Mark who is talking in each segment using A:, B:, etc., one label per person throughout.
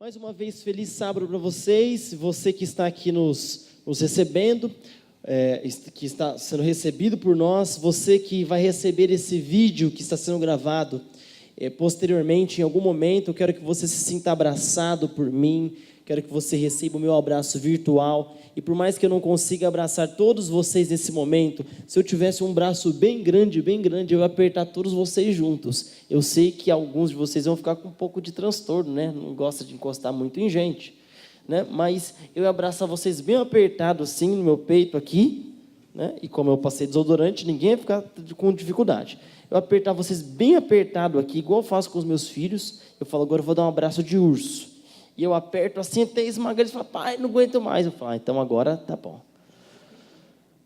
A: Mais uma vez, feliz sábado para vocês, você que está aqui nos recebendo, que está sendo recebido por nós, você que vai receber esse vídeo que está sendo gravado posteriormente, em algum momento. Eu quero que você se sinta abraçado por mim, quero que você receba o meu abraço virtual, e por mais que eu não consiga abraçar todos vocês nesse momento, se eu tivesse um braço bem grande, eu ia apertar todos vocês juntos. Eu sei que alguns de vocês vão ficar com um pouco de transtorno, né? Não gosta de encostar muito em gente, né? Mas eu ia abraçar vocês bem apertado assim no meu peito aqui, né? E como eu passei desodorante, ninguém ia ficar com dificuldade. Eu ia apertar vocês bem apertado aqui, igual eu faço com os meus filhos. Eu falo, agora eu vou dar um abraço de urso. E eu aperto assim até esmagar. Eles falam, pai, não aguento mais. Eu falo, então agora tá bom.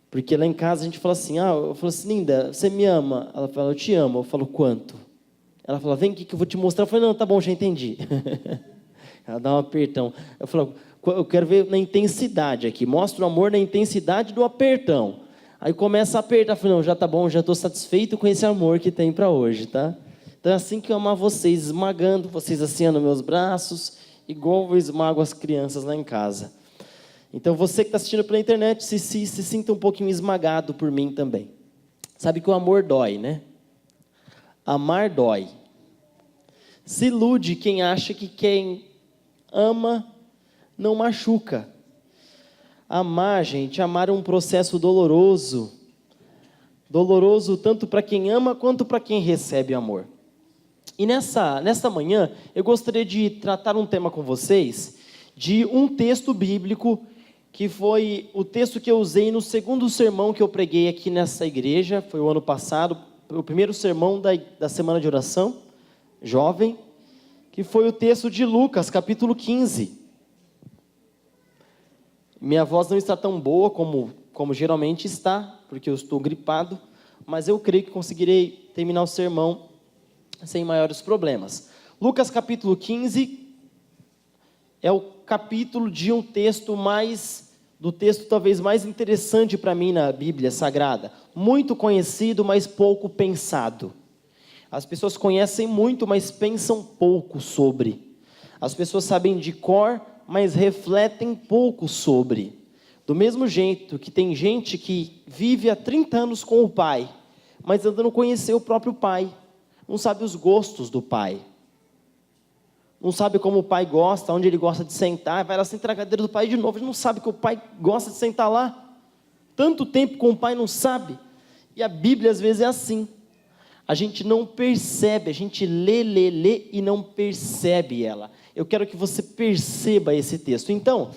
A: Porque lá em casa a gente fala assim, eu falo assim, linda, você me ama? Ela fala, eu te amo. Eu falo, quanto? Ela fala, vem aqui que eu vou te mostrar. Eu falo, não, tá bom, já entendi. Ela dá um apertão. Eu falo, eu quero ver na intensidade aqui. Mostra o amor na intensidade do apertão. Aí começa a apertar. Eu falo, não, já tá bom, já estou satisfeito com esse amor que tem para hoje, tá? Então é assim que eu amar vocês, esmagando vocês assim nos meus braços, igual eu esmago as crianças lá em casa. Então, você que está assistindo pela internet, se sinta um pouquinho esmagado por mim também. Sabe que o amor dói, né? Amar dói. Se ilude quem acha que quem ama não machuca. Amar, gente, amar é um processo doloroso. Doloroso tanto para quem ama, quanto para quem recebe amor. E nessa manhã, eu gostaria de tratar um tema com vocês, de um texto bíblico, que foi o texto que eu usei no segundo sermão que eu preguei aqui nessa igreja, foi o ano passado, o primeiro sermão da semana de oração, jovem, que foi o texto de Lucas, capítulo 15. Minha voz não está tão boa como geralmente está, porque eu estou gripado, mas eu creio que conseguirei terminar o sermão sem maiores problemas. Lucas capítulo 15 é o capítulo de um texto talvez mais interessante para mim na Bíblia Sagrada. Muito conhecido, mas pouco pensado. As pessoas conhecem muito, mas pensam pouco sobre. As pessoas sabem de cor, mas refletem pouco sobre. Do mesmo jeito que tem gente que vive há 30 anos com o pai, mas ainda não conheceu o próprio pai. Não sabe os gostos do pai. Não sabe como o pai gosta, onde ele gosta de sentar. Vai lá sentar na cadeira do pai de novo. Ele não sabe que o pai gosta de sentar lá. Tanto tempo com o pai não sabe. E a Bíblia às vezes é assim. A gente não percebe, a gente lê e não percebe ela. Eu quero que você perceba esse texto. Então,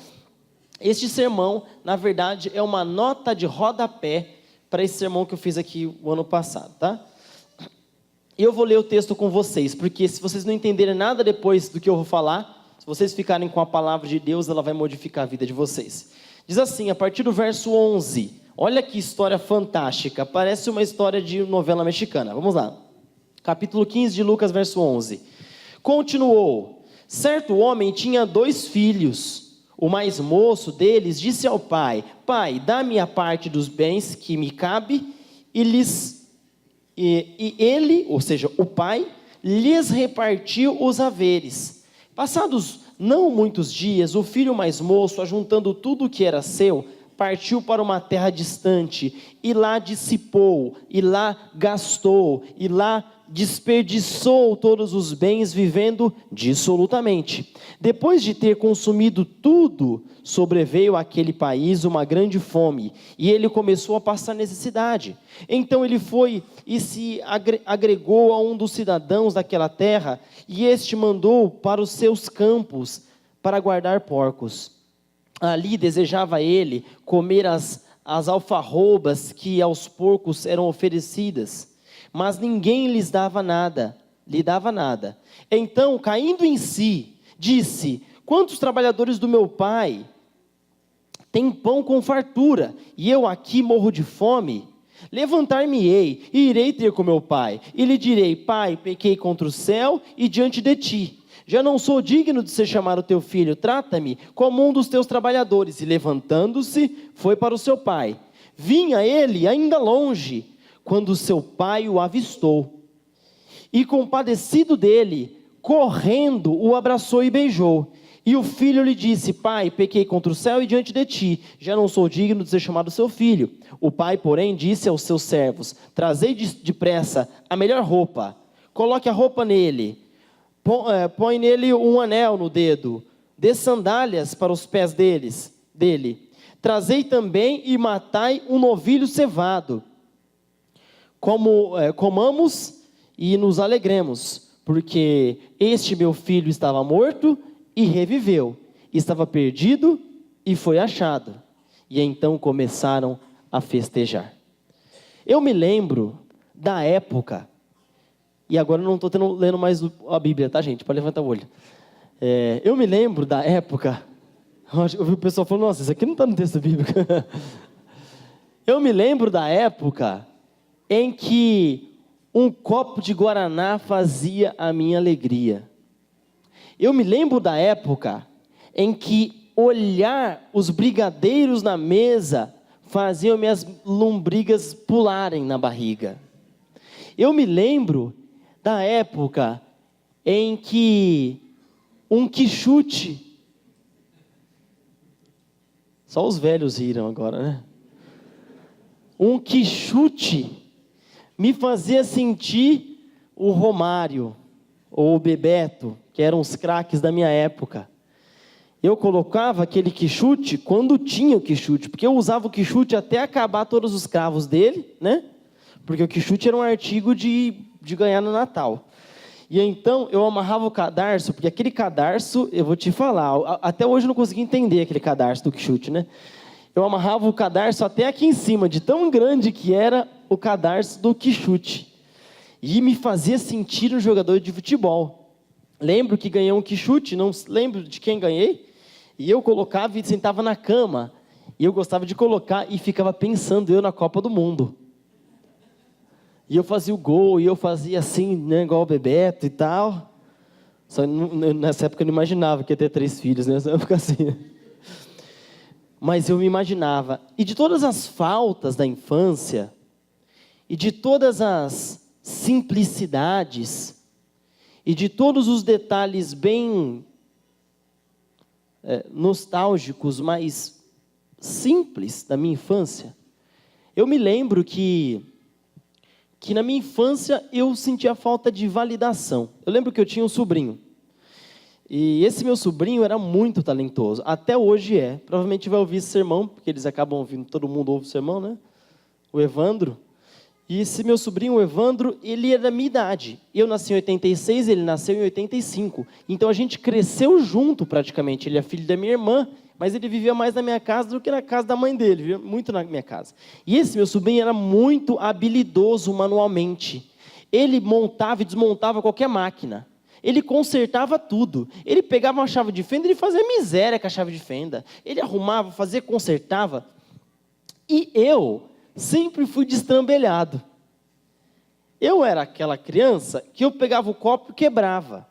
A: este sermão, na verdade, é uma nota de rodapé para esse sermão que eu fiz aqui o ano passado, tá? Eu vou ler o texto com vocês, porque se vocês não entenderem nada depois do que eu vou falar, se vocês ficarem com a palavra de Deus, ela vai modificar a vida de vocês. Diz assim, a partir do verso 11, olha que história fantástica, parece uma história de novela mexicana. Vamos lá, capítulo 15 de Lucas, verso 11. Continuou, certo homem tinha 2 filhos, o mais moço deles disse ao pai, pai, dá-me a parte dos bens que me cabe, e ele, ou seja, o pai, lhes repartiu os haveres. Passados não muitos dias, o filho mais moço, ajuntando tudo o que era seu, partiu para uma terra distante, e lá dissipou, e lá gastou, e lá desperdiçou todos os bens, vivendo dissolutamente. Depois de ter consumido tudo, sobreveio àquele país uma grande fome, e ele começou a passar necessidade. Então ele foi e se agregou a um dos cidadãos daquela terra, e este mandou para os seus campos para guardar porcos. Ali desejava ele comer as alfarrobas que aos porcos eram oferecidas, mas ninguém lhe dava nada. Então, caindo em si, disse, quantos trabalhadores do meu pai têm pão com fartura, e eu aqui morro de fome? Levantar-me-ei, e irei ter com meu pai, e lhe direi, pai, pequei contra o céu e diante de ti. Já não sou digno de ser chamado teu filho, trata-me como um dos teus trabalhadores. E levantando-se, foi para o seu pai. Vinha ele ainda longe, quando seu pai o avistou. E compadecido dele, correndo, o abraçou e beijou. E o filho lhe disse: pai, pequei contra o céu e diante de ti, já não sou digno de ser chamado seu filho. O pai, porém, disse aos seus servos: trazei depressa a melhor roupa, coloque a roupa nele, põe nele um anel no dedo, dê sandálias para os pés dele. Trazei também e matai um novilho cevado. Comamos e nos alegremos, porque este meu filho estava morto e reviveu, estava perdido e foi achado. E então começaram a festejar. Eu me lembro da época, e agora eu não estou lendo mais a Bíblia, tá, gente? Pode levantar o olho. Eu me lembro da época, eu vi o pessoal falando: nossa, isso aqui não está no texto bíblico. Eu me lembro da época em que um copo de Guaraná fazia a minha alegria. Eu me lembro da época em que olhar os brigadeiros na mesa faziam minhas lombrigas pularem na barriga. Eu me lembro da época em que um quichute, só os velhos riram agora, né? Um quichute me fazia sentir o Romário ou o Bebeto, que eram os craques da minha época. Eu colocava aquele quichute quando tinha o quichute, porque eu usava o quichute até acabar todos os cravos dele, né? Porque o quichute era um artigo de ganhar no Natal. E então eu amarrava o cadarço, porque aquele cadarço, eu vou te falar, até hoje eu não consegui entender aquele cadarço do quichute, né? Eu amarrava o cadarço até aqui em cima, de tão grande que era o cadarço do quichute. E me fazia sentir um jogador de futebol. Lembro que ganhei um quichute, não lembro de quem ganhei, e eu colocava e sentava na cama. E eu gostava de colocar e ficava pensando eu na Copa do Mundo. E eu fazia o gol, e eu fazia assim, né, igual o Bebeto e tal. Só nessa época eu não imaginava que ia ter 3 filhos, né? Só ia ficar assim. Mas eu me imaginava. E de todas as faltas da infância, e de todas as simplicidades, e de todos os detalhes bem nostálgicos, mas simples da minha infância, eu me lembro que na minha infância eu sentia falta de validação. Eu lembro que eu tinha um sobrinho. E esse meu sobrinho era muito talentoso. Até hoje é. Provavelmente vai ouvir esse sermão, porque eles acabam ouvindo, todo mundo ouve o sermão, né? O Evandro. E esse meu sobrinho, o Evandro, ele é da minha idade. Eu nasci em 86, ele nasceu em 85. Então a gente cresceu junto praticamente. Ele é filho da minha irmã, mas ele vivia mais na minha casa do que na casa da mãe dele. Vivia muito na minha casa. E esse meu sobrinho era muito habilidoso manualmente. Ele montava e desmontava qualquer máquina. Ele consertava tudo. Ele pegava uma chave de fenda e ele fazia miséria com a chave de fenda. Ele arrumava, fazia, consertava. E eu sempre fui destrambelhado. Eu era aquela criança que eu pegava o copo e quebrava.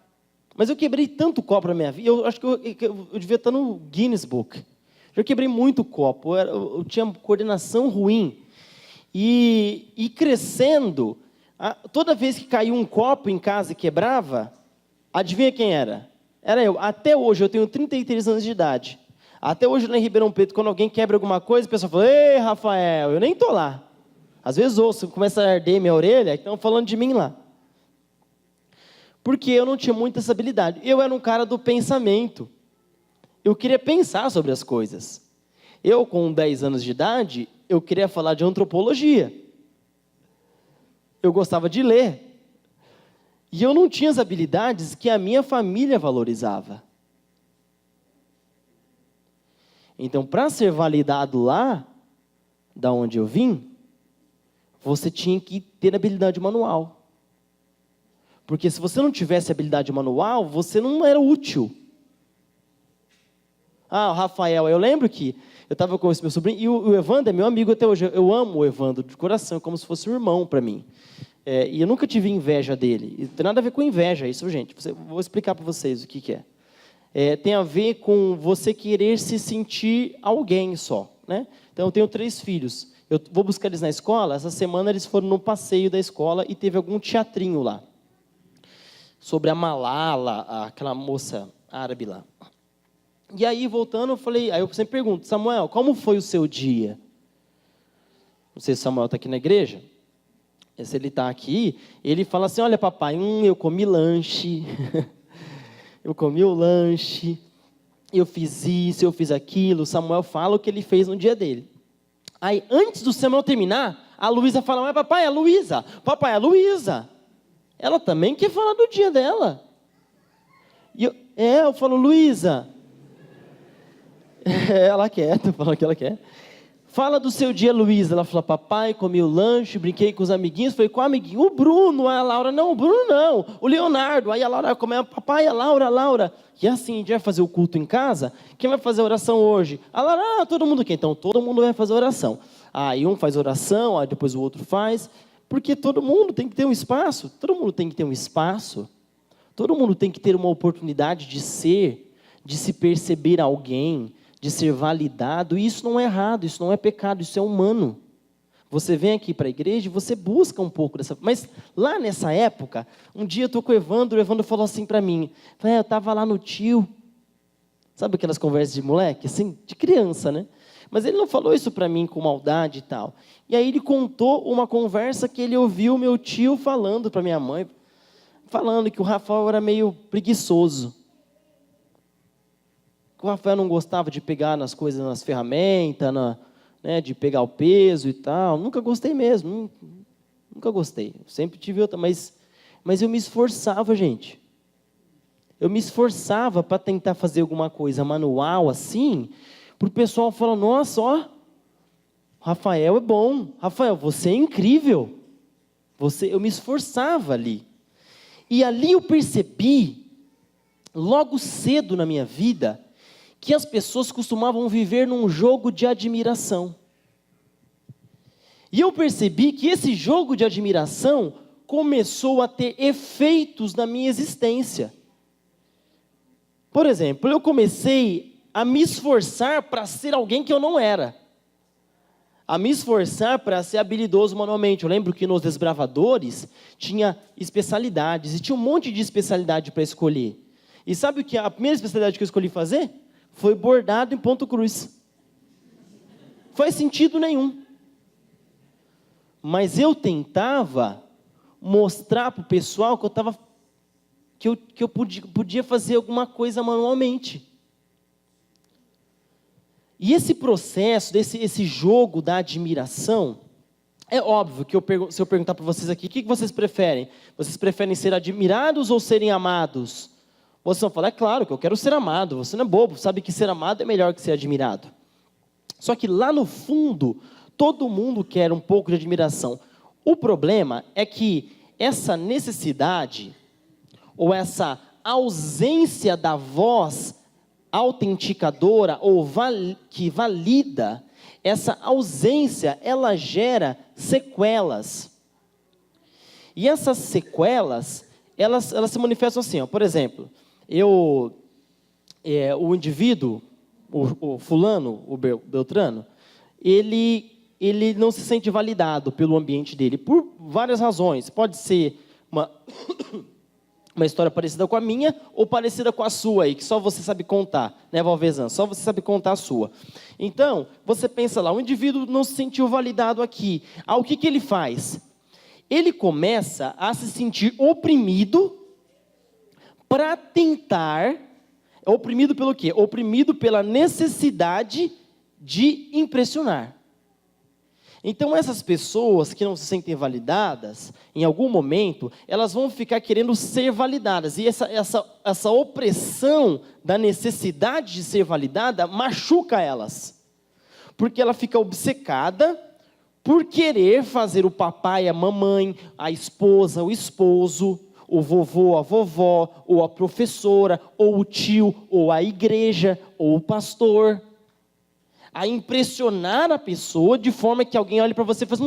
A: Mas eu quebrei tanto copo na minha vida, eu acho que eu devia estar no Guinness Book. Eu quebrei muito copo, eu tinha coordenação ruim. E crescendo, toda vez que caía um copo em casa e quebrava, adivinha quem era? Era eu. Até hoje, eu tenho 33 anos de idade. Até hoje, lá em Ribeirão Preto, quando alguém quebra alguma coisa, o pessoal fala: ei, Rafael, eu nem estou lá. Às vezes ouço, começa a arder minha orelha, estão falando de mim lá. Porque eu não tinha muita essa habilidade. Eu era um cara do pensamento. Eu queria pensar sobre as coisas. Eu, com 10 anos de idade, eu queria falar de antropologia. Eu gostava de ler. E eu não tinha as habilidades que a minha família valorizava. Então, para ser validado lá, da onde eu vim, você tinha que ter habilidade manual. Porque se você não tivesse habilidade manual, você não era útil. O Rafael, eu lembro que eu estava com esse meu sobrinho, e o Evandro é meu amigo até hoje. Eu amo o Evandro de coração, como se fosse um irmão para mim. E eu nunca tive inveja dele. E não tem nada a ver com inveja, isso, gente. Vou explicar para vocês o que é. Tem a ver com você querer se sentir alguém só, né? Então, eu tenho 3 filhos. Eu vou buscar eles na escola. Essa semana eles foram no passeio da escola e teve algum teatrinho lá. Sobre a Malala, aquela moça árabe lá. E aí, voltando, aí eu sempre pergunto, Samuel, como foi o seu dia? Não sei se o Samuel está aqui na igreja. Se ele está aqui, ele fala assim, olha papai, eu comi lanche, eu comi o lanche, eu fiz isso, eu fiz aquilo. O Samuel fala o que ele fez no dia dele. Aí, antes do Samuel terminar, a Luísa fala, mas papai, a Luísa, ela também quer falar do dia dela. E eu falo, Luísa, ela quer, tô falando que ela quer. Fala do seu dia, Luísa. Ela falou, papai, comi o lanche, brinquei com os amiguinhos. Falei, qual amiguinho? O Bruno. A Laura, não, o Bruno não. O Leonardo. Aí a Laura comeu, papai, a Laura. E assim, a gente vai fazer o culto em casa. Quem vai fazer a oração hoje? A Laura, todo mundo quer. Então, todo mundo vai fazer a oração. Aí um faz oração, aí depois o outro faz. Porque todo mundo tem que ter um espaço. Todo mundo tem que ter um espaço. Todo mundo tem que ter uma oportunidade de ser, de se perceber alguém, de ser validado, e isso não é errado, isso não é pecado, isso é humano. Você vem aqui para a igreja e você busca um pouco dessa... Mas lá nessa época, um dia eu estou com o Evandro falou assim para mim, eu estava lá no tio, sabe aquelas conversas de moleque, assim, de criança, né? Mas ele não falou isso para mim com maldade e tal. E aí ele contou uma conversa que ele ouviu meu tio falando para minha mãe, falando que o Rafael era meio preguiçoso. O Rafael não gostava de pegar nas coisas, nas ferramentas, né, de pegar o peso e tal. Nunca gostei mesmo, nunca gostei. Eu sempre tive outra, mas eu me esforçava, gente. Eu me esforçava para tentar fazer alguma coisa manual assim, para o pessoal falar, nossa, ó, Rafael é bom. Rafael, você é incrível. Eu me esforçava ali. E ali eu percebi, logo cedo na minha vida, que as pessoas costumavam viver num jogo de admiração. E eu percebi que esse jogo de admiração começou a ter efeitos na minha existência. Por exemplo, eu comecei a me esforçar para ser alguém que eu não era. A me esforçar para ser habilidoso manualmente. Eu lembro que nos Desbravadores tinha especialidades, e tinha um monte de especialidade para escolher. E sabe o que a primeira especialidade que eu escolhi fazer? Foi bordado em ponto cruz. Faz sentido nenhum. Mas eu tentava mostrar para o pessoal que eu podia fazer alguma coisa manualmente. E esse processo, esse jogo da admiração, é óbvio que se eu perguntar para vocês aqui, o que vocês preferem? Vocês preferem ser admirados ou serem amados? Vocês vão falar, é claro que eu quero ser amado, você não é bobo, sabe que ser amado é melhor que ser admirado. Só que lá no fundo, todo mundo quer um pouco de admiração. O problema é que essa necessidade, ou essa ausência da voz autenticadora, ou que valida, essa ausência, ela gera sequelas. E essas sequelas, elas se manifestam assim, ó, por exemplo... o indivíduo, o fulano, o Beltrano, ele não se sente validado pelo ambiente dele, por várias razões. Pode ser uma história parecida com a minha, ou parecida com a sua aí, que só você sabe contar, né, Valvezan? Só você sabe contar a sua. Então, você pensa lá, o indivíduo não se sentiu validado aqui. O que ele faz? Ele começa a se sentir oprimido, para tentar, oprimido pelo quê? Oprimido pela necessidade de impressionar. Então essas pessoas que não se sentem validadas, em algum momento, elas vão ficar querendo ser validadas. E essa opressão da necessidade de ser validada machuca elas. Porque ela fica obcecada por querer fazer o papai, a mamãe, a esposa, o esposo, o vovô, a vovó, ou a professora, ou o tio, ou a igreja, ou o pastor. A impressionar a pessoa de forma que alguém olhe para você e fale,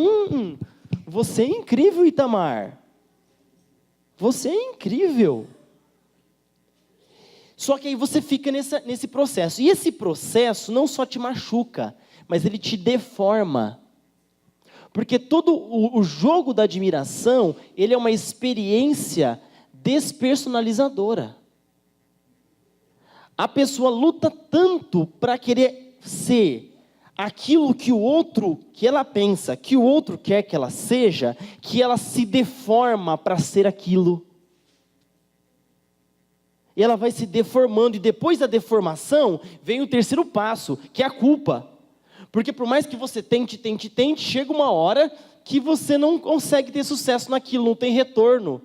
A: você é incrível, Itamar. Você é incrível. Só que aí você fica nesse processo. E esse processo não só te machuca, mas ele te deforma. Porque todo o jogo da admiração, ele é uma experiência despersonalizadora. A pessoa luta tanto para querer ser aquilo que o outro, que ela pensa, que o outro quer que ela seja, que ela se deforma para ser aquilo. E ela vai se deformando, e depois da deformação, vem o terceiro passo, que é a culpa. Porque por mais que você tente, chega uma hora que você não consegue ter sucesso naquilo, não tem retorno.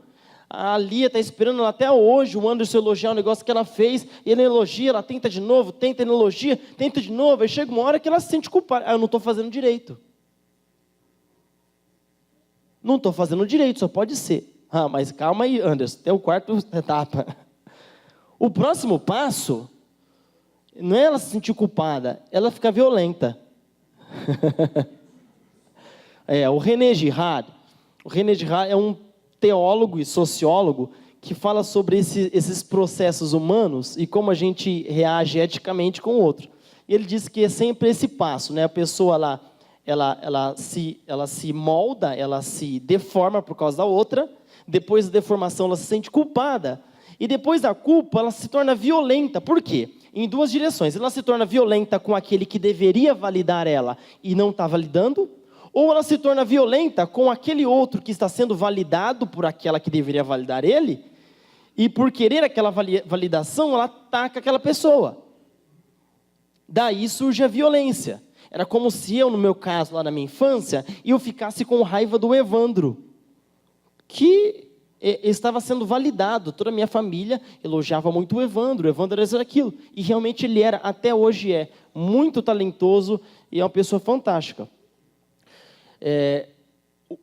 A: A Lia está esperando até hoje o Anderson elogiar o negócio que ela fez, e ele elogia, ela tenta de novo, tenta, ele elogia, tenta de novo, aí chega uma hora que ela se sente culpada. Eu não estou fazendo direito. Não estou fazendo direito, só pode ser. Mas calma aí, Anderson, tem o quarto etapa. O próximo passo, não é ela se sentir culpada, ela fica violenta. O René Girard é um teólogo e sociólogo que fala sobre esses processos humanos e como a gente reage eticamente com o outro. E ele diz que é sempre esse passo, né? A pessoa lá, ela se molda, ela se deforma por causa da outra, depois da deformação ela se sente culpada, e depois da culpa ela se torna violenta. Por quê? Em duas direções. Ela se torna violenta com aquele que deveria validar ela e não está validando, ou ela se torna violenta com aquele outro que está sendo validado por aquela que deveria validar ele, e por querer aquela validação, ela ataca aquela pessoa. Daí surge a violência. Era como se eu, no meu caso, lá na minha infância, eu ficasse com raiva do Evandro, que estava sendo validado. Toda a minha família elogiava muito o Evandro era isso, aquilo. E realmente ele era, até hoje é, muito talentoso e é uma pessoa fantástica.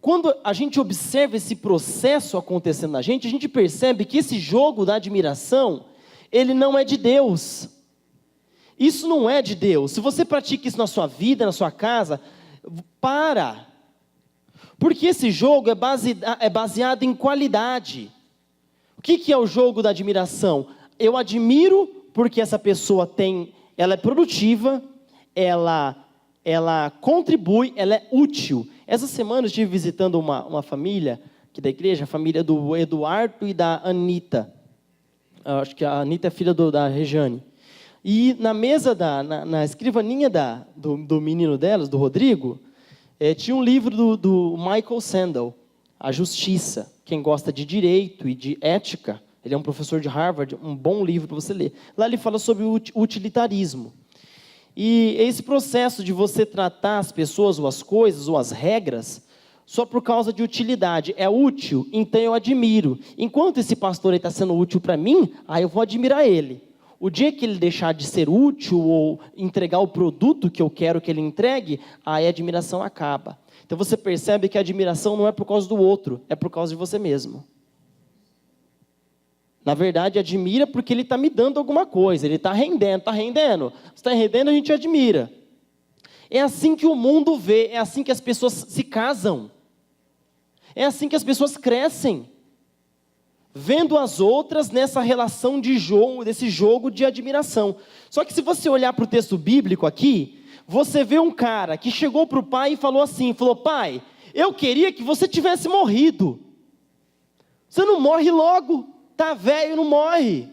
A: Quando a gente observa esse processo acontecendo na gente, a gente percebe que esse jogo da admiração, ele não é de Deus. Isso não é de Deus. Se você pratica isso na sua vida, na sua casa, para. Porque esse jogo é baseado em qualidade. O que é o jogo da admiração? Eu admiro porque essa pessoa ela é produtiva, ela contribui, ela é útil. Essa semana eu estive visitando uma família aqui da igreja, a família do Eduardo e da Anitta. Acho que a Anitta é filha da Rejane. E na mesa, na escrivaninha do menino delas, do Rodrigo, tinha um livro do Michael Sandel, A Justiça. Quem gosta de direito e de ética, ele é um professor de Harvard, um bom livro para você ler. Lá ele fala sobre o utilitarismo. E esse processo de você tratar as pessoas, ou as coisas, ou as regras, só por causa de utilidade. É útil, então eu admiro. Enquanto esse pastor está sendo útil para mim, eu vou admirar ele. O dia que ele deixar de ser útil ou entregar o produto que eu quero que ele entregue, aí a admiração acaba. Então você percebe que a admiração não é por causa do outro, é por causa de você mesmo. Na verdade, admira porque ele está me dando alguma coisa, ele está rendendo, está rendendo. Se está rendendo, a gente admira. É assim que o mundo vê, é assim que as pessoas se casam. É assim que as pessoas crescem. Vendo as outras nessa relação de jogo, desse jogo de admiração. Só que se você olhar para o texto bíblico aqui, você vê um cara que chegou para o pai e falou assim, pai, eu queria que você tivesse morrido. Você não morre logo, tá velho, não morre.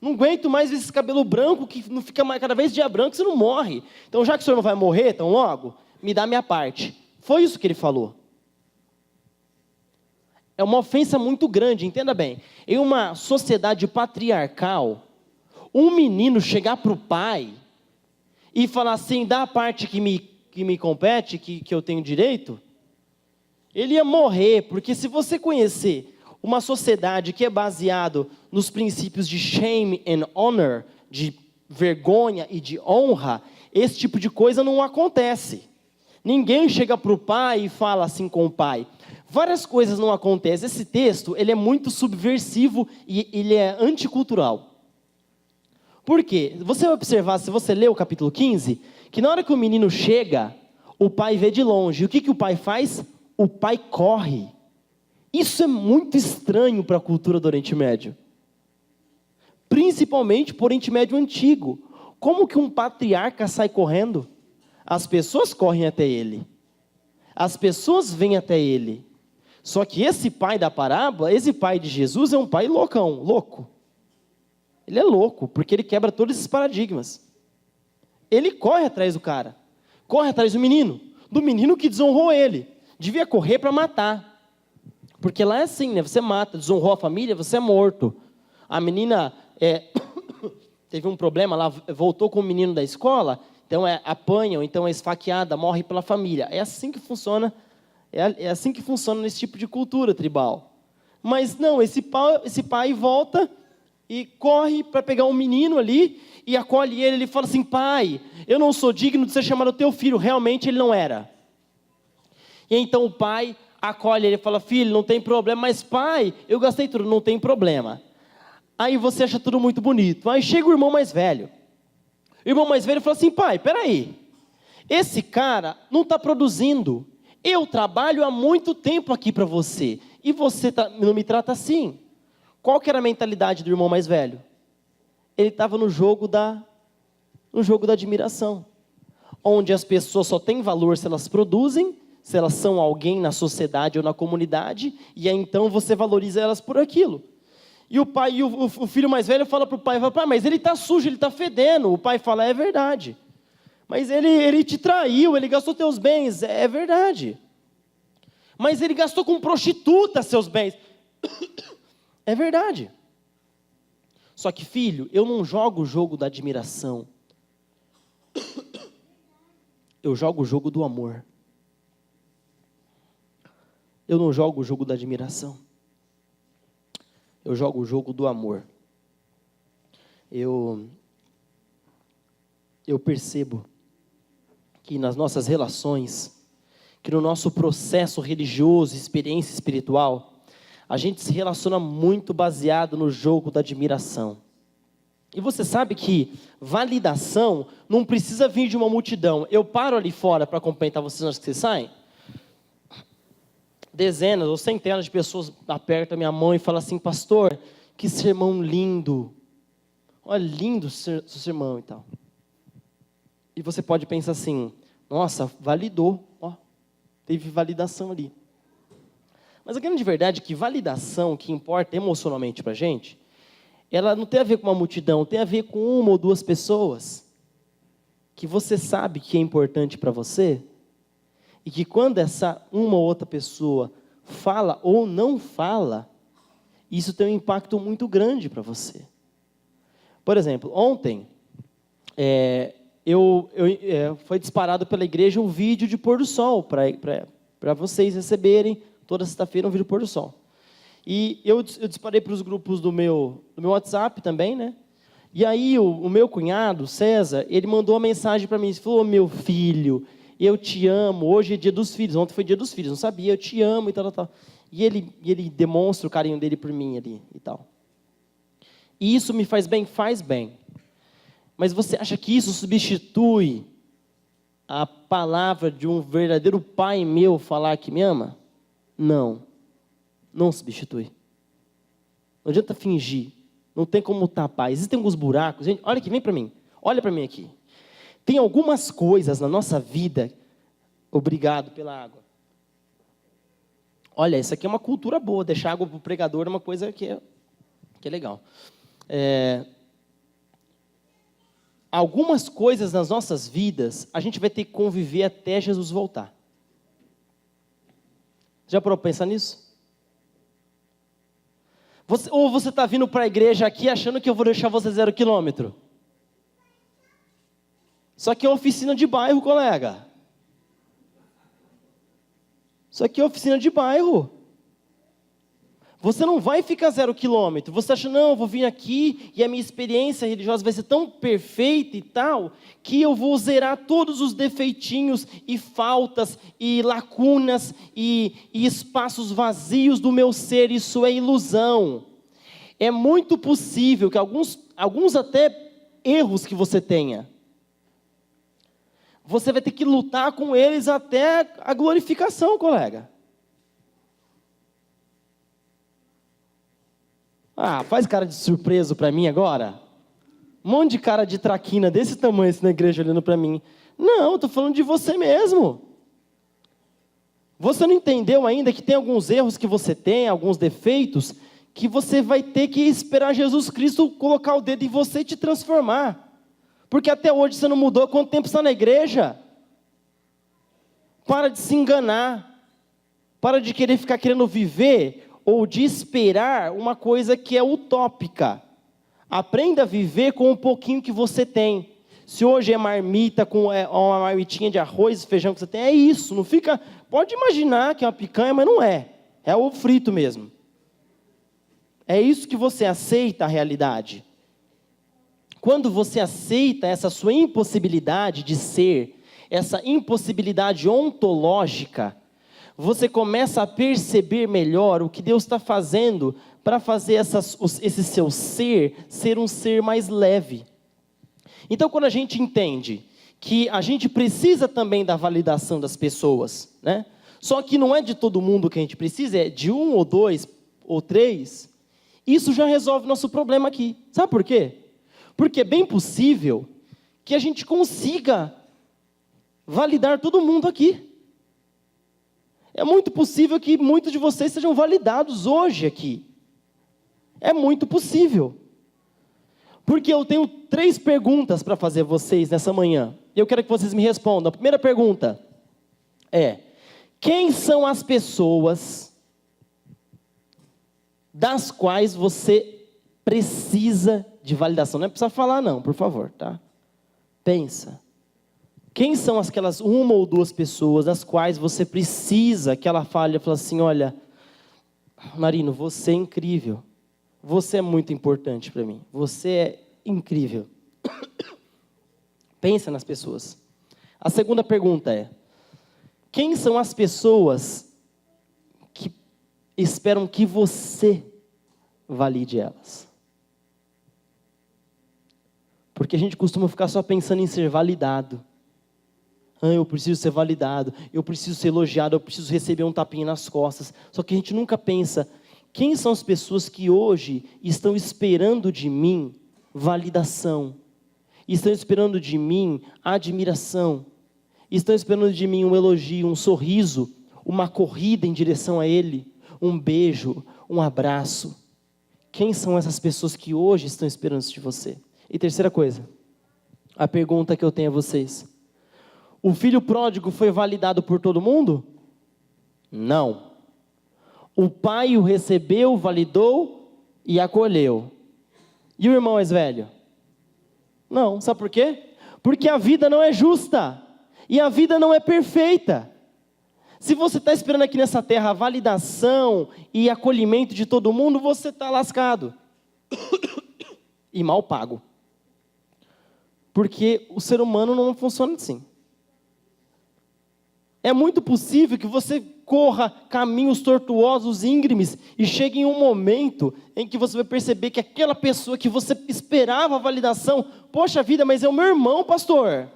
A: Não aguento mais esse cabelo branco, que não fica mais, cada vez dia branco, você não morre. Então já que o senhor não vai morrer tão logo, me dá minha parte. Foi isso que ele falou. É uma ofensa muito grande, entenda bem. Em uma sociedade patriarcal, um menino chegar para o pai e falar assim, dá a parte que me compete, que eu tenho direito, ele ia morrer, porque se você conhecer uma sociedade que é baseada nos princípios de shame and honor, de vergonha e de honra, esse tipo de coisa não acontece. Ninguém chega para o pai e fala assim com o pai. Várias coisas não acontecem. Esse texto ele é muito subversivo e ele é anticultural. Por quê? Você vai observar, se você ler o capítulo 15, que na hora que o menino chega, o pai vê de longe. E o que o pai faz? O pai corre. Isso é muito estranho para a cultura do Oriente Médio. Principalmente para o Oriente Médio antigo. Como que um patriarca sai correndo? As pessoas correm até ele. As pessoas vêm até ele. Só que esse pai da parábola, esse pai de Jesus é um pai louco. Ele é louco, porque ele quebra todos esses paradigmas. Ele corre atrás do cara. Corre atrás do menino que desonrou ele. Devia correr para matar. Porque lá é assim, né? Você mata, desonrou a família, você é morto. A menina teve um problema, ela voltou com o menino da escola, então apanham, então é esfaqueada, morre pela família. É assim que funciona, é assim que funciona nesse tipo de cultura tribal. Mas não, esse pai volta e corre para pegar um menino ali e acolhe ele fala assim: pai, eu não sou digno de ser chamado teu filho. Realmente ele não era. E então o pai acolhe ele e fala: filho, não tem problema. Mas pai, eu gastei tudo, não tem problema. Aí você acha tudo muito bonito. Aí chega o irmão mais velho. O irmão mais velho fala assim: pai, peraí, esse cara não está produzindo. Eu trabalho há muito tempo aqui para você. E você não me trata assim. Qual que era a mentalidade do irmão mais velho? Ele estava no jogo da admiração. Onde as pessoas só têm valor se elas produzem, se elas são alguém na sociedade ou na comunidade, e aí então você valoriza elas por aquilo. E o pai, o filho mais velho fala para o pai, pai, mas ele está sujo, ele está fedendo. O pai fala: é verdade. Mas ele te traiu, ele gastou teus bens. É verdade. Mas ele gastou com prostituta seus bens. É verdade. Só que, filho, eu não jogo o jogo da admiração. Eu jogo o jogo do amor. Eu não jogo o jogo da admiração. Eu jogo o jogo do amor. Eu percebo que nas nossas relações, que no nosso processo religioso, experiência espiritual, a gente se relaciona muito baseado no jogo da admiração. E você sabe que validação não precisa vir de uma multidão. Eu paro ali fora para cumprimentar vocês antes que vocês saem. Dezenas ou centenas de pessoas apertam a minha mão e falam assim: pastor, que sermão lindo. Olha, lindo seu sermão e tal. E você pode pensar assim: nossa, validou. Ó, teve validação ali. Mas a grande verdade é que validação, que importa emocionalmente para a gente, ela não tem a ver com uma multidão, tem a ver com uma ou duas pessoas que você sabe que é importante para você, e que quando essa uma ou outra pessoa fala ou não fala, isso tem um impacto muito grande para você. Por exemplo, ontem, foi disparado pela igreja um vídeo de pôr do sol, para vocês receberem, toda sexta-feira, um vídeo de pôr do sol. E eu disparei para os grupos do meu WhatsApp também, né? E aí o meu cunhado, César, ele mandou uma mensagem para mim, ele falou: meu filho, eu te amo, hoje é dia dos filhos, ontem foi dia dos filhos, não sabia, eu te amo e tal, tal. E ele demonstra o carinho dele por mim ali e tal. E isso me faz bem? Faz bem. Mas você acha que isso substitui a palavra de um verdadeiro pai meu falar que me ama? Não. Não substitui. Não adianta fingir. Não tem como tapar. Existem alguns buracos. Gente, olha aqui, vem para mim. Olha para mim aqui. Tem algumas coisas na nossa vida. Obrigado pela água. Olha, isso aqui é uma cultura boa. Deixar água para o pregador é uma coisa que é legal. Algumas coisas nas nossas vidas, a gente vai ter que conviver até Jesus voltar. Já parou para pensar nisso? Ou você está vindo para a igreja aqui achando que eu vou deixar você 0 quilômetro? Só que é oficina de bairro, colega. Isso aqui é oficina de bairro. Você não vai ficar 0 quilômetro. Você acha: não, eu vou vir aqui e a minha experiência religiosa vai ser tão perfeita e tal, que eu vou zerar todos os defeitinhos e faltas e lacunas e espaços vazios do meu ser. Isso é ilusão. É muito possível que alguns até erros que você tenha, você vai ter que lutar com eles até a glorificação, colega. Faz cara de surpreso para mim agora. Um monte de cara de traquina desse tamanho assim na igreja olhando para mim. Não, eu estou falando de você mesmo. Você não entendeu ainda que tem alguns erros que você tem, alguns defeitos, que você vai ter que esperar Jesus Cristo colocar o dedo em você e te transformar. Porque até hoje você não mudou. Quanto tempo você está na igreja? Para de se enganar. Para de querer ficar querendo viver ou de esperar uma coisa que é utópica. Aprenda a viver com um pouquinho que você tem. Se hoje é marmita com uma marmitinha de arroz e feijão que você tem, é isso. Não fica. Pode imaginar que é uma picanha, mas não é. É o frito mesmo. É isso que você aceita a realidade. Quando você aceita essa sua impossibilidade de ser, essa impossibilidade ontológica, você começa a perceber melhor o que Deus está fazendo para fazer esse seu ser um ser mais leve. Então, quando a gente entende que a gente precisa também da validação das pessoas, né? Só que não é de todo mundo que a gente precisa, é de 1 ou 2 ou 3, isso já resolve nosso problema aqui. Sabe por quê? Porque é bem possível que a gente consiga validar todo mundo aqui. É muito possível que muitos de vocês sejam validados hoje aqui. É muito possível. Porque eu tenho 3 perguntas para fazer a vocês nessa manhã. E eu quero que vocês me respondam. A primeira pergunta é: quem são as pessoas das quais você precisa de validação? Não é precisa falar não, por favor, tá? Pensa. Quem são aquelas 1 ou 2 pessoas das quais você precisa que ela fale e fale assim: olha, Marino, você é incrível. Você é muito importante para mim. Você é incrível. Pensa nas pessoas. A segunda pergunta é: quem são as pessoas que esperam que você valide elas? Porque a gente costuma ficar só pensando em ser validado. Eu preciso ser validado, eu preciso ser elogiado, eu preciso receber um tapinha nas costas. Só que a gente nunca pensa: quem são as pessoas que hoje estão esperando de mim validação? Estão esperando de mim admiração? Estão esperando de mim um elogio, um sorriso, uma corrida em direção a Ele, um beijo, um abraço? Quem são essas pessoas que hoje estão esperando isso de você? E terceira coisa, a pergunta que eu tenho a vocês: o filho pródigo foi validado por todo mundo? Não. O pai o recebeu, validou e acolheu. E o irmão mais velho? Não. Sabe por quê? Porque a vida não é justa. E a vida não é perfeita. Se você está esperando aqui nessa terra a validação e acolhimento de todo mundo, você está lascado. E mal pago. Porque o ser humano não funciona assim. É muito possível que você corra caminhos tortuosos, íngremes, e chegue em um momento em que você vai perceber que aquela pessoa que você esperava a validação, poxa vida, mas é o meu irmão, pastor.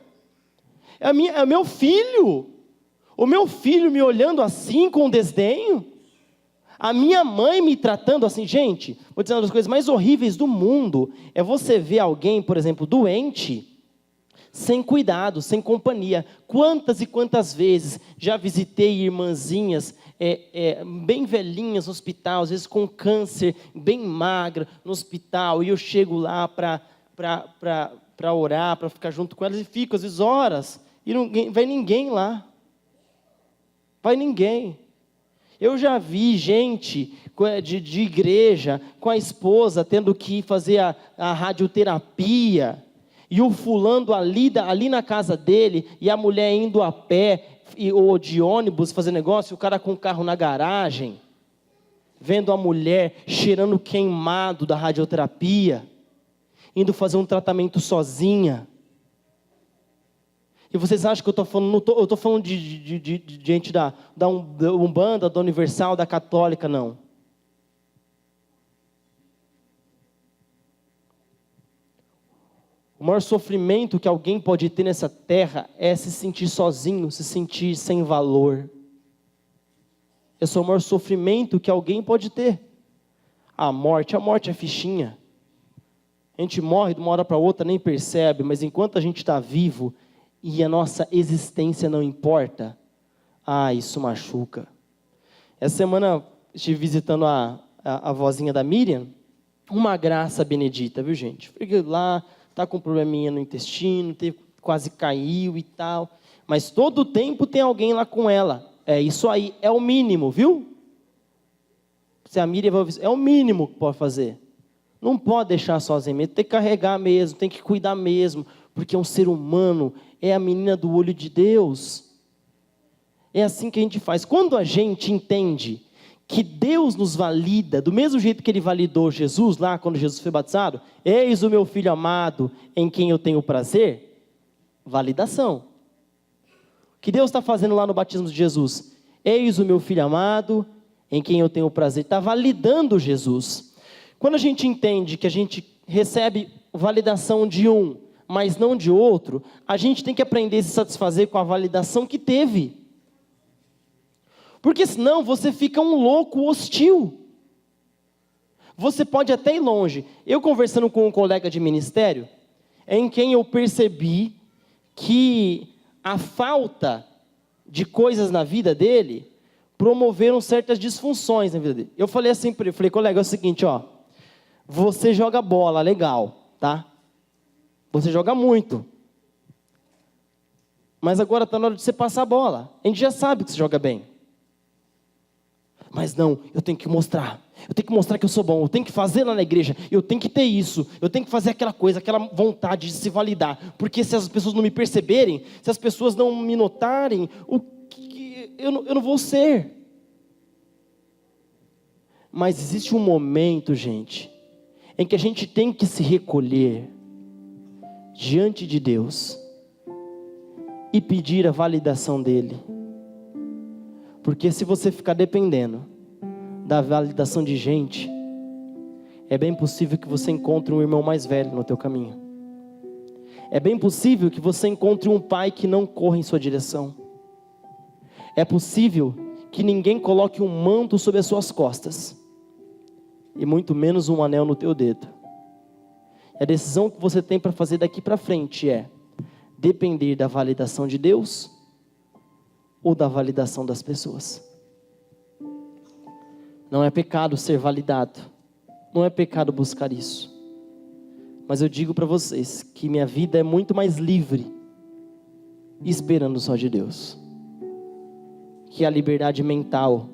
A: É meu filho. O meu filho me olhando assim com desdenho. A minha mãe me tratando assim. Gente, vou dizer uma das coisas mais horríveis do mundo é você ver alguém, por exemplo, doente, sem cuidado, sem companhia. Quantas e quantas vezes já visitei irmãzinhas bem velhinhas no hospital, às vezes com câncer, bem magra no hospital, e eu chego lá para orar, para ficar junto com elas, e fico às vezes horas, e não vai ninguém lá. Vai ninguém. Eu já vi gente de igreja com a esposa tendo que fazer a radioterapia, e o fulano ali na casa dele, e a mulher indo a pé, ou de ônibus fazer negócio, e o cara com o carro na garagem, vendo a mulher cheirando queimado da radioterapia, indo fazer um tratamento sozinha. E vocês acham que eu estou falando, eu estou falando de gente da Umbanda, da Universal, da Católica, não. O maior sofrimento que alguém pode ter nessa terra é se sentir sozinho, se sentir sem valor. Esse é o maior sofrimento que alguém pode ter. A morte é fichinha. A gente morre de uma hora para outra, nem percebe, mas enquanto a gente está vivo e a nossa existência não importa, isso machuca. Essa semana estive visitando a vozinha da Miriam, uma graça benedita, viu, gente? Porque lá está com um probleminha no intestino, quase caiu e tal. Mas todo tempo tem alguém lá com ela. É isso aí, é o mínimo, viu? Se a Miriam vai ouvir, é o mínimo que pode fazer. Não pode deixar sozinha, tem que carregar mesmo, tem que cuidar mesmo, porque é um ser humano, é a menina do olho de Deus. É assim que a gente faz. Quando a gente entende que Deus nos valida, do mesmo jeito que Ele validou Jesus lá, quando Jesus foi batizado, eis o meu filho amado, em quem eu tenho prazer, validação. O que Deus está fazendo lá no batismo de Jesus? Eis o meu filho amado, em quem eu tenho prazer, está validando Jesus. Quando a gente entende que a gente recebe validação de um, mas não de outro, a gente tem que aprender a se satisfazer com a validação que teve. Porque senão você fica um louco hostil. Você pode até ir longe. Eu conversando com um colega de ministério, em quem eu percebi que a falta de coisas na vida dele promoveram certas disfunções na vida dele. Eu falei assim para ele, falei, colega, é o seguinte, ó, você joga bola, legal, tá? Você joga muito. Mas agora está na hora de você passar a bola. A gente já sabe que você joga bem. Mas não, eu tenho que mostrar que eu sou bom, eu tenho que fazer lá na igreja, eu tenho que ter isso, eu tenho que fazer aquela coisa, aquela vontade de se validar, porque se as pessoas não me perceberem, se as pessoas não me notarem, eu não vou ser. Mas existe um momento, gente, em que a gente tem que se recolher diante de Deus e pedir a validação dEle. Porque se você ficar dependendo da validação de gente, é bem possível que você encontre um irmão mais velho no teu caminho. É bem possível que você encontre um pai que não corra em sua direção. É possível que ninguém coloque um manto sobre as suas costas, e muito menos um anel no teu dedo. A decisão que você tem para fazer daqui para frente é depender da validação de Deus ou da validação das pessoas. Não é pecado ser validado, não é pecado buscar isso. Mas eu digo para vocês que minha vida é muito mais livre esperando só de Deus. Que a liberdade mental,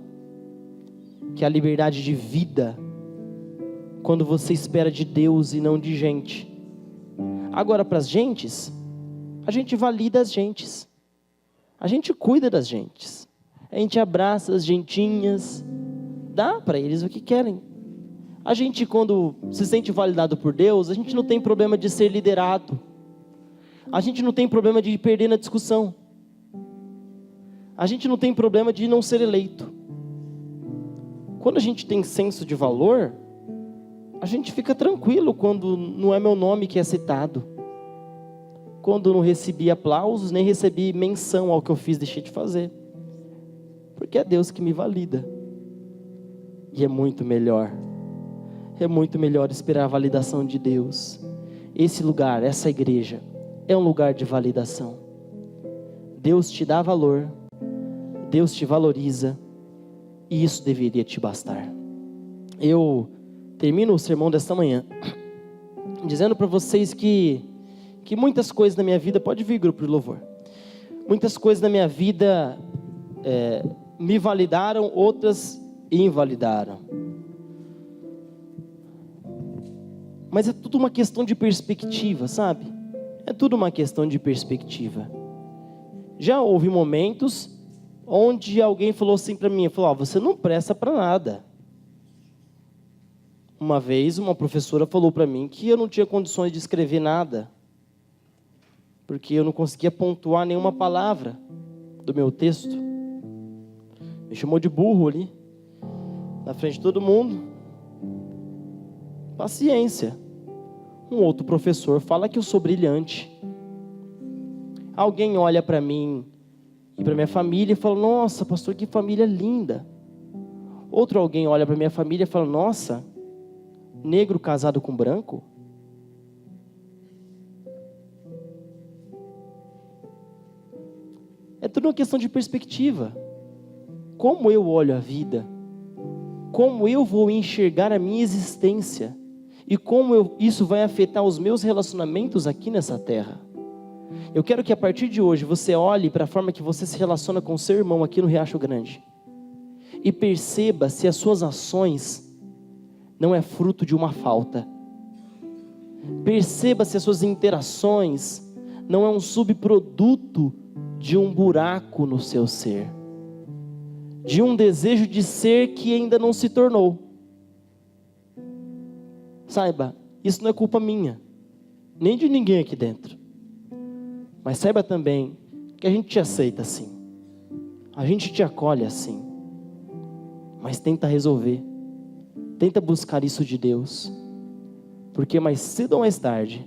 A: que a liberdade de vida, quando você espera de Deus e não de gente. Agora, para as gentes, a gente valida as gentes. A gente cuida das gentes. A gente abraça as gentinhas. Dá para eles o que querem. A gente, quando se sente validado por Deus, a gente não tem problema de ser liderado. A gente não tem problema de perder na discussão. A gente não tem problema de não ser eleito. Quando a gente tem senso de valor, a gente fica tranquilo quando não é meu nome que é citado. Quando não recebi aplausos, nem recebi menção ao que eu fiz, deixei de fazer. Porque é Deus que me valida. E é muito melhor. É muito melhor esperar a validação de Deus. Esse lugar, essa igreja, é um lugar de validação. Deus te dá valor. Deus te valoriza. E isso deveria te bastar. Eu termino o sermão desta manhã dizendo para vocês que muitas coisas na minha vida, pode vir grupo de louvor, muitas coisas na minha vida me validaram, outras invalidaram. Mas é tudo uma questão de perspectiva, sabe? É tudo uma questão de perspectiva. Já houve momentos onde alguém falou assim para mim, falou, você não presta para nada. Uma vez uma professora falou para mim que eu não tinha condições de escrever nada, porque eu não conseguia pontuar nenhuma palavra do meu texto. Me chamou de burro ali, na frente de todo mundo. Paciência. Um outro professor fala que eu sou brilhante. Alguém olha para mim e para minha família e fala, nossa, pastor, que família linda. Outro alguém olha para minha família e fala, nossa, negro casado com branco? É tudo uma questão de perspectiva. Como eu olho a vida? como eu vou enxergar a minha existência e como isso vai afetar os meus relacionamentos aqui nessa terra. Eu quero que a partir de hoje você olhe para a forma que você se relaciona com o seu irmão aqui no Riacho Grande e perceba se as suas ações não é fruto de uma falta. Perceba se as suas interações não é um subproduto de um buraco no seu ser, de um desejo de ser que ainda não se tornou. Saiba, isso não é culpa minha, nem de ninguém aqui dentro. Mas saiba também que a gente te aceita assim, a gente te acolhe assim, mas tenta resolver, tenta buscar isso de Deus, porque mais cedo ou mais tarde,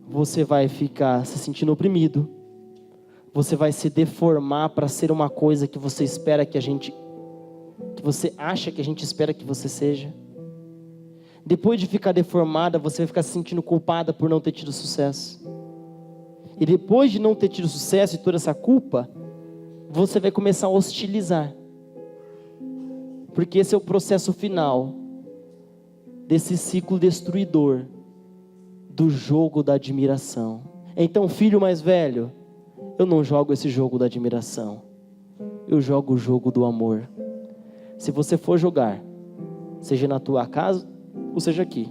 A: você vai ficar se sentindo oprimido, você vai se deformar para ser uma coisa que você espera que você acha que a gente espera que você seja. Depois de ficar deformada, você vai ficar se sentindo culpada por não ter tido sucesso. E depois de não ter tido sucesso e toda essa culpa, você vai começar a hostilizar. Porque esse é o processo final desse ciclo destruidor do jogo da admiração. Então, filho mais velho, eu não jogo esse jogo da admiração, eu jogo o jogo do amor. Se você for jogar, seja na tua casa ou seja aqui,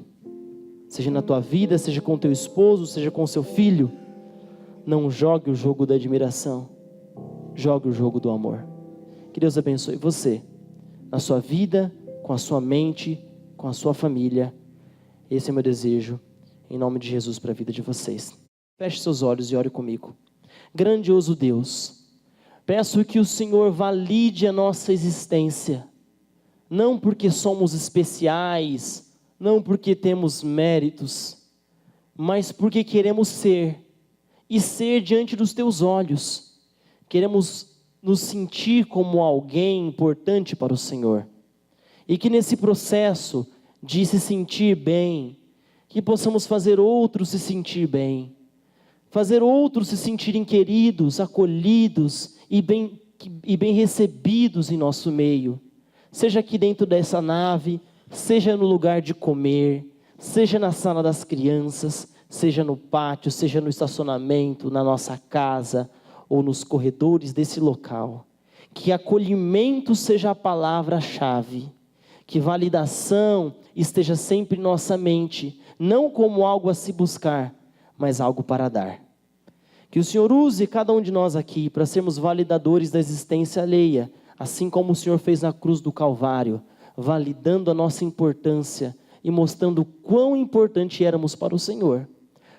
A: seja na tua vida, seja com teu esposo, seja com seu filho, não jogue o jogo da admiração, jogue o jogo do amor. Que Deus abençoe você, na sua vida, com a sua mente, com a sua família. Esse é meu desejo, em nome de Jesus, para a vida de vocês. Feche seus olhos e ore comigo. Grandioso Deus, peço que o Senhor valide a nossa existência, não porque somos especiais, não porque temos méritos, mas porque queremos ser, e ser diante dos teus olhos. Queremos nos sentir como alguém importante para o Senhor, e que nesse processo de se sentir bem, que possamos fazer outros se sentir bem, fazer outros se sentirem queridos, acolhidos e bem recebidos em nosso meio, seja aqui dentro dessa nave, seja no lugar de comer, seja na sala das crianças, seja no pátio, seja no estacionamento, na nossa casa ou nos corredores desse local. Que acolhimento seja a palavra-chave, que validação esteja sempre em nossa mente, não como algo a se buscar, mas algo para dar. Que o Senhor use cada um de nós aqui para sermos validadores da existência alheia, assim como o Senhor fez na cruz do Calvário, validando a nossa importância e mostrando quão importante éramos para o Senhor.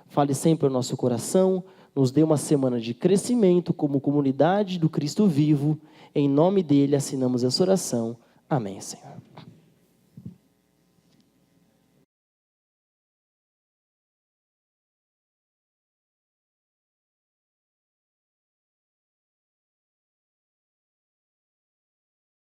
A: Fale sempre ao nosso coração, nos dê uma semana de crescimento como comunidade do Cristo vivo. Em nome dele assinamos essa oração. Amém, Senhor.